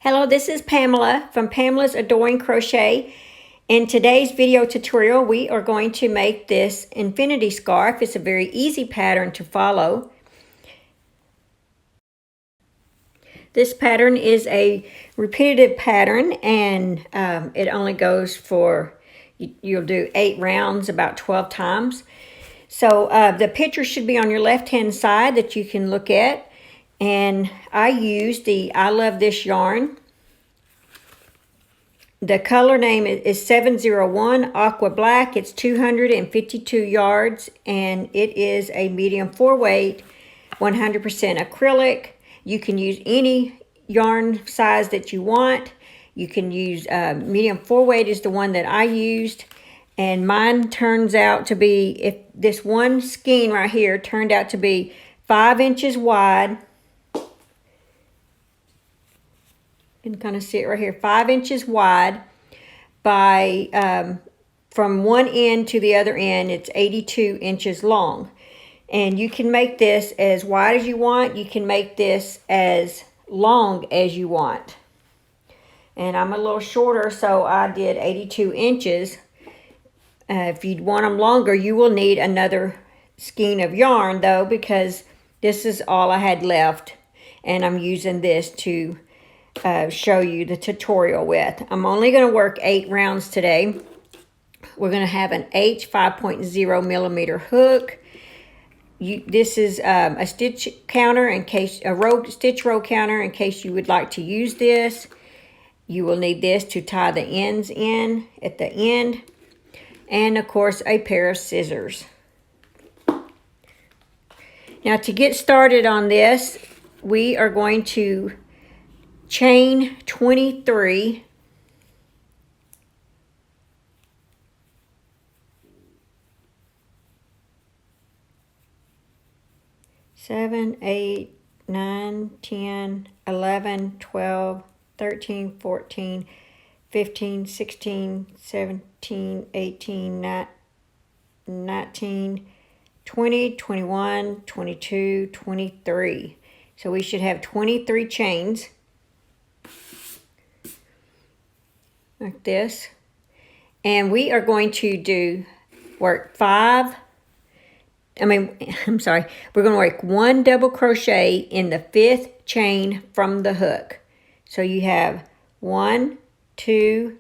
Hello, this is Pamela from Pamela's Adoring Crochet. In today's video tutorial, we are going to make this infinity scarf. It's a very easy pattern to follow. This pattern is a repetitive pattern, and it only goes for, you'll do 8 rounds about 12 times. So the picture should be on your left-hand side that you can look at. And I used the I Love This yarn. The color name is 701 Aqua Black. It's 252 yards, and it is a medium 4-weight, 100% acrylic. You can use any yarn size that you want. You can use medium 4-weight is the one that I used. And mine turns out to be, if this one skein right here turned out to be 5 inches wide. You can kind of see it right here, 5 inches wide by, from one end to the other end, it's 82 inches long. And you can make this as wide as you want. You can make this as long as you want. And I'm a little shorter, so I did 82 inches. If you'd want them longer, you will need another skein of yarn, though, because this is all I had left. And I'm using this to show you the tutorial with. I'm only going to work 8 rounds today. We're going to have an H 5.0 millimeter hook. This is a stitch counter in case, stitch row counter in case you would like to use this. You will need this to tie the ends in at the end. And of course a pair of scissors. Now to get started on this, we are going to chain 23. Seven, 8, 9, 10, 11, 12, 13, 14, 15, 16, 17, 18, 19, 20, 21, 22, 23. So we should have 23 chains. Like this. And we are going to work we're going to work 1 double crochet in the 5th chain from the hook. So you have 1, 2,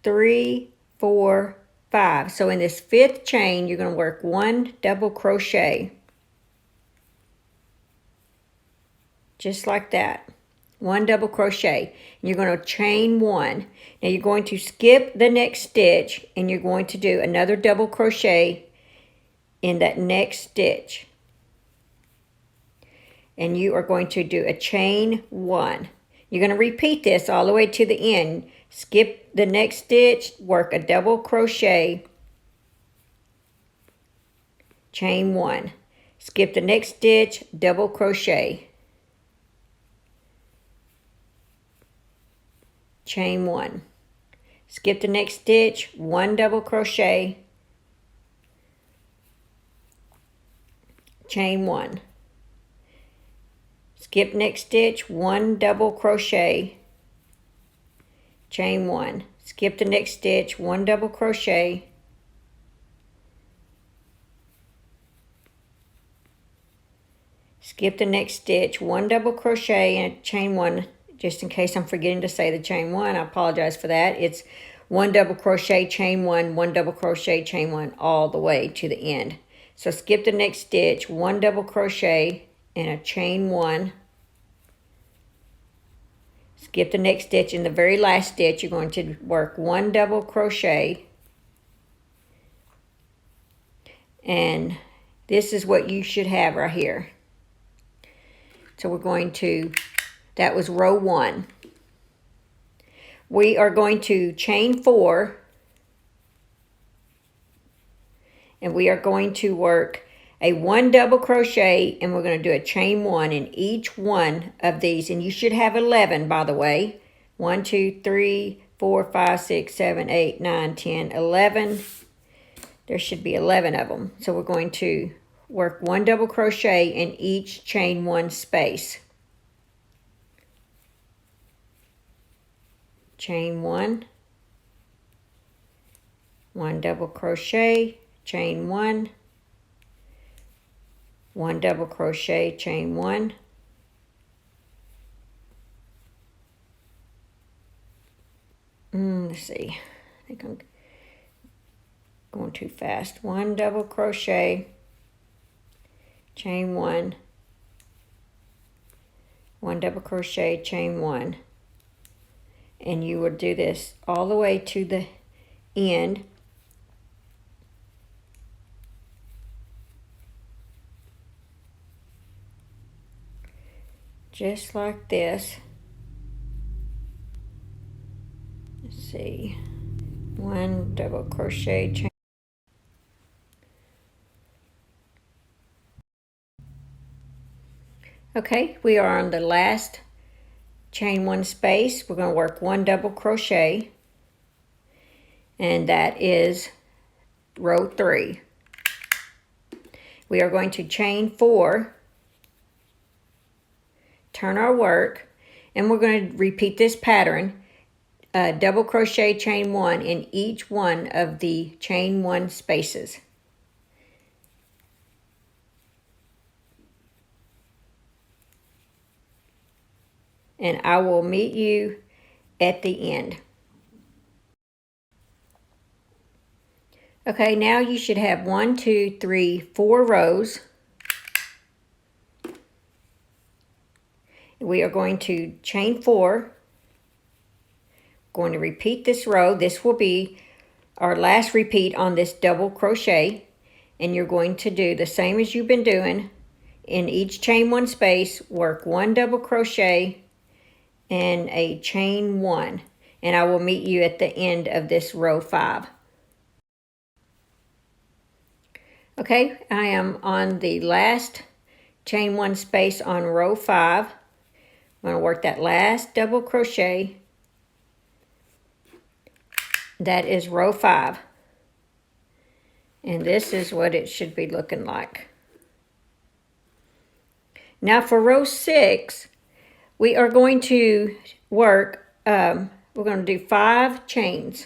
3, 4, 5. So in this 5th chain, you're going to work 1 double crochet. Just like that. 1 double crochet. And you're going to chain 1. Now you're going to skip the next stitch, and you're going to do another double crochet in that next stitch. And you are going to do a chain 1. You're going to repeat this all the way to the end. Skip the next stitch, work a double crochet, chain 1. Skip the next stitch, double crochet, chain 1. Skip the next stitch, 1 double crochet, chain 1. Skip next stitch, 1 double crochet, chain 1. Skip the next stitch, 1 double crochet, skip the next stitch, 1 double crochet, and chain 1. Just in case I'm forgetting to say the chain 1, I apologize for that. It's 1 double crochet, chain 1, 1 double crochet, chain 1, all the way to the end. So skip the next stitch, 1 double crochet, and a chain 1. Skip the next stitch. In the very last stitch, you're going to work 1 double crochet. And this is what you should have right here. So we're going to, that was row 1. We are going to chain 4. And we are going to work a 1 double crochet, and we're going to do a chain 1 in each one of these. And you should have 11, by the way. 1, 2, 3, 4, 5, 6, 7, 8, 9, 10, 11. There should be 11 of them. So we're going to work 1 double crochet in each chain 1 space. chain one, one double crochet, chain one double crochet, chain one, let's see, I think I'm going too fast. One double crochet, chain one double crochet, chain one, and you will do this all the way to the end. Just like this. Let's see, one double crochet, chain. Okay, we are on the last chain one space. We're going to work one double crochet, and that is row 3. We are going to chain 4, turn our work, and we're going to repeat this pattern, double crochet, chain 1 in each one of the chain 1 spaces. And I will meet you at the end. Okay, now you should have 1, 2, 3, 4 rows. We are going to chain 4. Going to repeat this row. This will be our last repeat on this double crochet, and you're going to do the same as you've been doing. In each chain 1 space, work 1 double crochet and a chain 1, and I will meet you at the end of this row 5. Okay, I am on the last chain 1 space on row 5. I'm going to work that last double crochet. That is row 5, and this is what it should be looking like. Now for row 6, we are going to work, we're going to do 5 chains.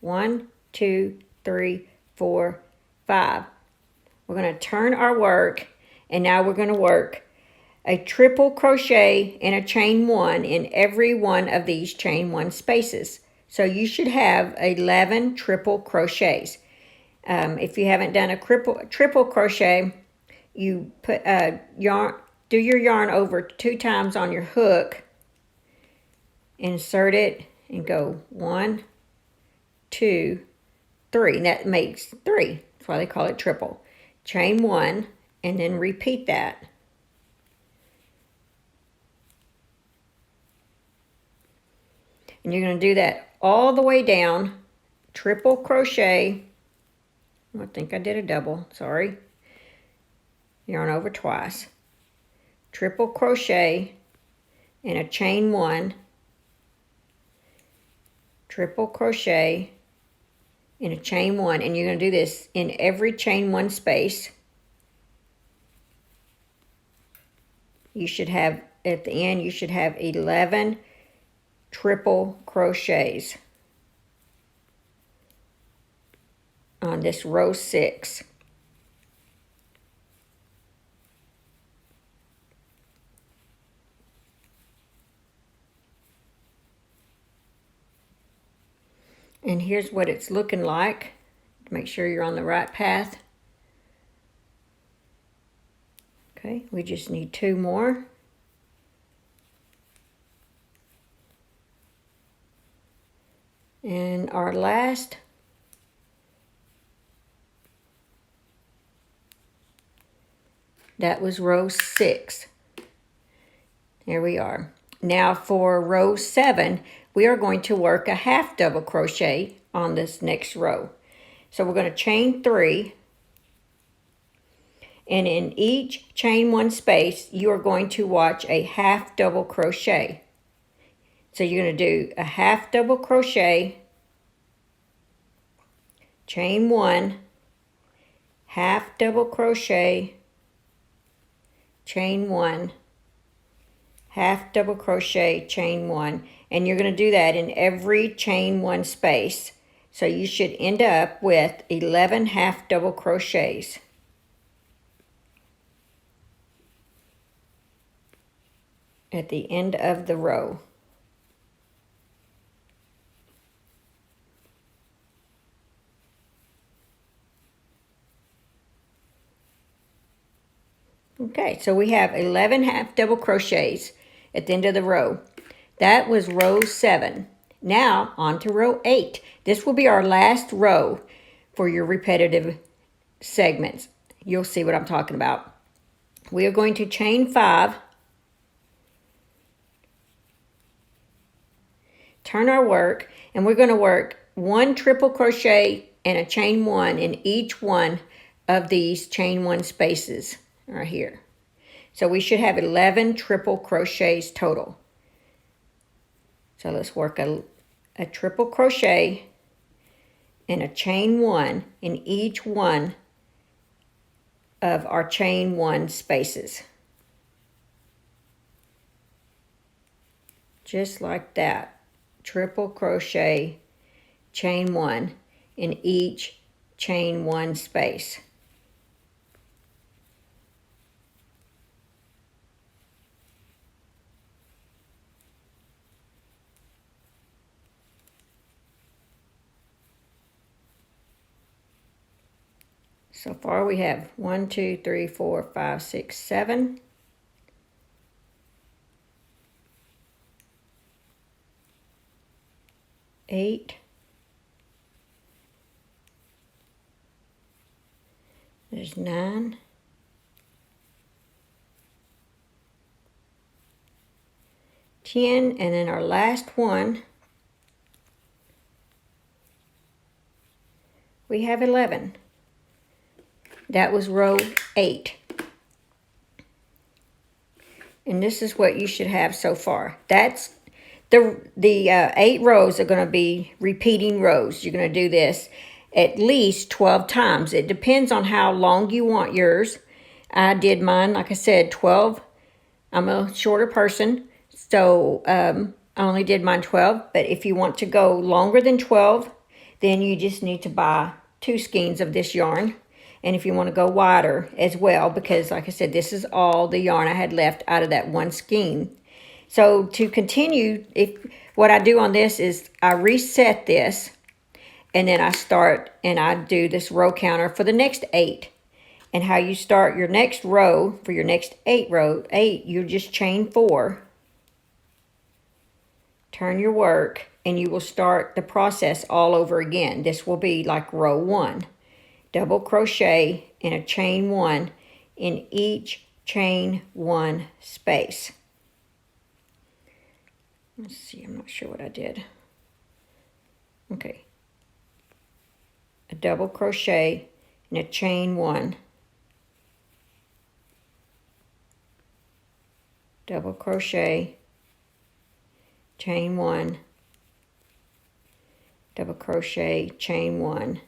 1, 2, 3, 4, 5. We're going to turn our work, and now we're going to work a triple crochet and a chain 1 in every one of these chain 1 spaces. So you should have 11 triple crochets. If you haven't done a triple crochet, you put yarn. Do your yarn over 2 times on your hook, insert it, and go 1, 2, 3. And that makes 3. That's why they call it triple. Chain 1, and then repeat that. And you're going to do that all the way down. Triple crochet. I think I did a double. Sorry. Yarn over twice. Triple crochet and a chain 1, triple crochet and a chain 1, and you're going to do this in every chain 1 space. You should have, at the end, you should have 11 triple crochets on this row 6. And here's what it's looking like. Make sure you're on the right path. Okay, we just need 2 more. And our last, that was row 6. There we are. Now for row 7, we are going to work a half double crochet on this next row. So we're going to chain 3, and in each chain 1 space, you are going to watch a half double crochet. So you're going to do a half double crochet, chain 1, half double crochet, chain 1, half double crochet, chain 1, and you're going to do that in every chain 1 space. So you should end up with 11 half double crochets. At the end of the row. Okay, so we have 11 half double crochets at the end of the row. That was row 7. Now on to row 8. This will be our last row for your repetitive segments. You'll see what I'm talking about. We are going to chain 5, turn our work, and we're going to work 1 triple crochet and a chain 1 in each one of these chain 1 spaces right here. So we should have 11 triple crochets total. So let's work a triple crochet and a chain 1 in each one of our chain 1 spaces. Just like that. Triple crochet, chain 1 in each chain 1 space. So far we have 1, 2, 3, 4, 5, 6, 7. Eight. There's 9. 10, and then our last one, we have 11. That was row 8. And this is what you should have so far. That's the 8 rows are going to be repeating rows. You're going to do this at least 12 times. It depends on how long you want yours. I did mine, like I said, 12. I'm a shorter person, so I only did mine 12. But if you want to go longer than 12, then you just need to buy 2 skeins of this yarn. And if you want to go wider as well, because like I said, this is all the yarn I had left out of that 1 skein. So to continue, what I do on this is I reset this, and then I start and I do this row counter for the next 8. And how you start your next row for your next 8, you just chain 4, turn your work, and you will start the process all over again. This will be like row 1. Double crochet and a chain 1 in each chain 1 space. Let's see, I'm not sure what I did. Okay. A double crochet and a chain 1. Double crochet, chain 1, double crochet, chain 1.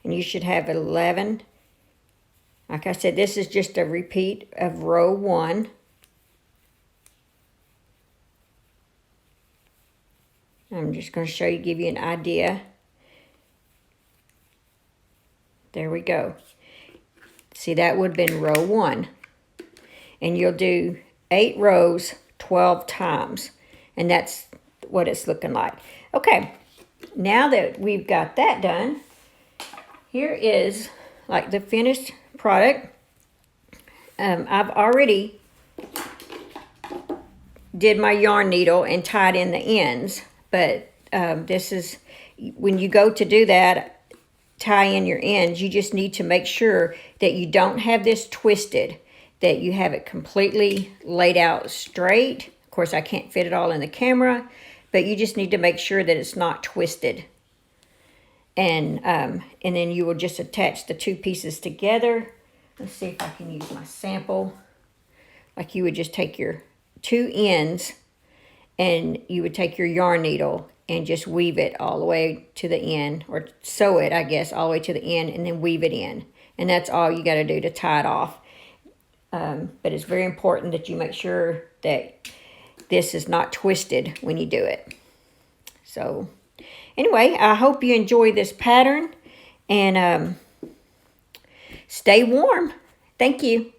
And you should have 11. Like I said, this is just a repeat of row 1. I'm just going to show you, give you an idea. There we go. See, that would have been row 1. And you'll do 8 rows 12 times. And that's what it's looking like. Okay, now that we've got that done, here is like the finished product. I've already did my yarn needle and tied in the ends, but this is, when you go to do that, tie in your ends, you just need to make sure that you don't have this twisted, that you have it completely laid out straight. Of course, I can't fit it all in the camera, but you just need to make sure that it's not twisted. And then you will just attach the 2 pieces together. Let's see if I can use my sample. Like you would just take your 2 ends and you would take your yarn needle and just weave it all the way to the end, or sew it, I guess, all the way to the end, and then weave it in. And that's all you got to do to tie it off. But it's very important that you make sure that this is not twisted when you do it. So anyway, I hope you enjoy this pattern, and stay warm. Thank you.